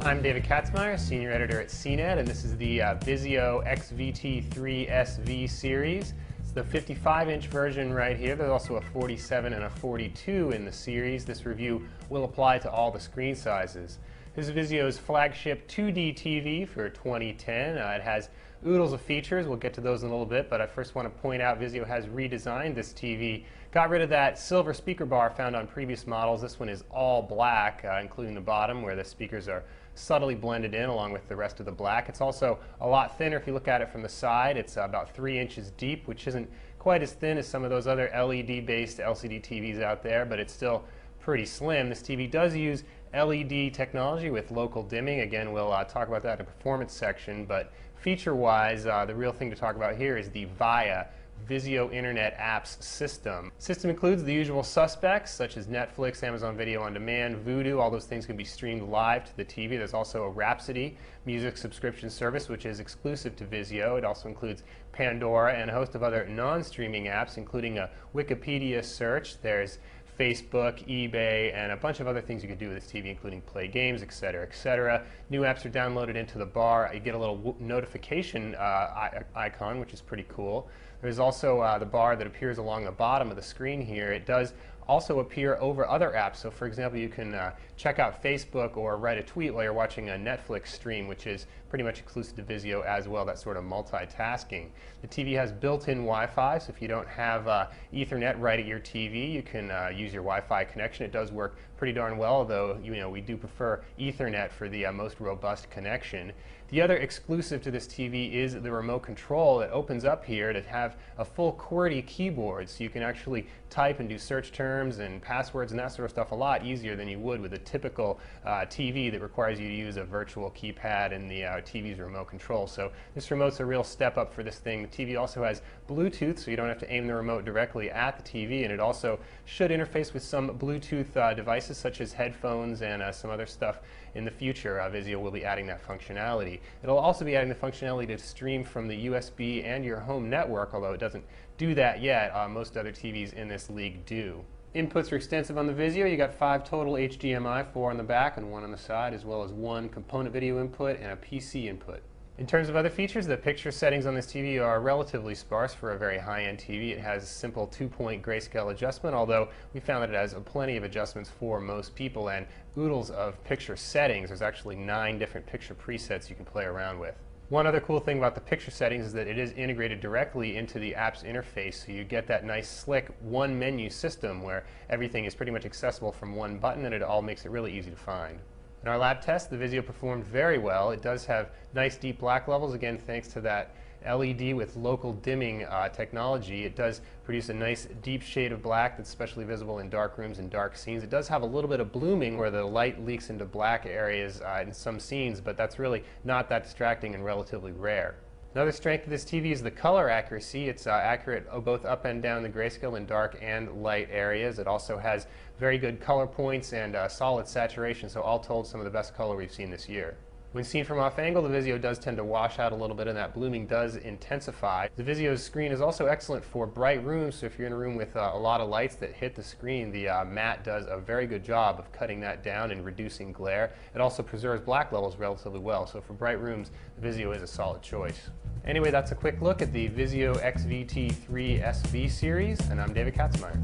I'm David Katzmeyer, Senior Editor at CNET, and this is the VIZIO XVT 3 SV series. It's the 55-inch version right here. There's also a 47 and a 42 in the series. This review will apply to all the screen sizes. This is VIZIO's flagship 2D TV for 2010. It has oodles of features. We'll get to those in a little bit, but I first want to point out VIZIO has redesigned this TV. Got rid of that silver speaker bar found on previous models. This one is all black, including the bottom where the speakers are subtly blended in along with the rest of the black. It's also a lot thinner if you look at it from the side. It's about 3 inches deep, which isn't quite as thin as some of those other LED-based LCD TVs out there, but it's still pretty slim. This TV does use LED technology with local dimming. Again, we'll talk about that in the performance section, but feature-wise, the real thing to talk about here is the Vizio Internet Apps system. System includes the usual suspects such as Netflix, Amazon Video on Demand, Vudu. All those things can be streamed live to the TV. There's also a Rhapsody music subscription service which is exclusive to Vizio. It also includes Pandora and a host of other non-streaming apps, including a Wikipedia search. There's Facebook, eBay, and a bunch of other things you can do with this TV, including play games, etc., etc. New apps are downloaded into the bar. You get a little notification icon, which is pretty cool. There's also the bar that appears along the bottom of the screen here. It does also appear over other apps. So for example, you can check out Facebook or write a tweet while you're watching a Netflix stream, which is pretty much exclusive to Vizio as well, that sort of multitasking. The TV has built-in Wi-Fi, so if you don't have Ethernet right at your TV, you can use your Wi-Fi connection. It does work pretty darn well, though we do prefer Ethernet for the most robust connection. The other exclusive to this TV is the remote control that opens up here to have a full QWERTY keyboard, so you can actually type and do search terms and passwords and that sort of stuff a lot easier than you would with a typical TV that requires you to use a virtual keypad in the TV's remote control. So this remote's a real step up for this thing. The TV also has Bluetooth, so you don't have to aim the remote directly at the TV, and it also should interface with some Bluetooth devices such as headphones and some other stuff in the future. Vizio will be adding that functionality. It'll also be adding the functionality to stream from the USB and your home network, although it doesn't do that yet. Most other TVs in this league do. Inputs are extensive on the Vizio. You got 5 total HDMI, 4 on the back and 1 on the side, as well as 1 component video input and a PC input. In terms of other features, the picture settings on this TV are relatively sparse for a very high-end TV. It has a simple 2-point grayscale adjustment, although we found that it has plenty of adjustments for most people and oodles of picture settings. There's actually 9 different picture presets you can play around with. One other cool thing about the picture settings is that it is integrated directly into the app's interface, so you get that nice slick one menu system where everything is pretty much accessible from one button, and it all makes it really easy to find. In our lab test, the Vizio performed very well. It does have nice deep black levels, again thanks to that LED with local dimming technology. It does produce a nice deep shade of black that's especially visible in dark rooms and dark scenes. It does have a little bit of blooming where the light leaks into black areas in some scenes, but that's really not that distracting and relatively rare. Another strength of this TV is the color accuracy. It's accurate both up and down the grayscale in dark and light areas. It also has very good color points and solid saturation, so all told some of the best color we've seen this year. When seen from off angle, the Vizio does tend to wash out a little bit and that blooming does intensify. The Vizio's screen is also excellent for bright rooms, so if you're in a room with a lot of lights that hit the screen, the mat does a very good job of cutting that down and reducing glare. It also preserves black levels relatively well, so for bright rooms, the Vizio is a solid choice. Anyway, that's a quick look at the VIZIO XVT 3 SV series, and I'm David Katzmeyer.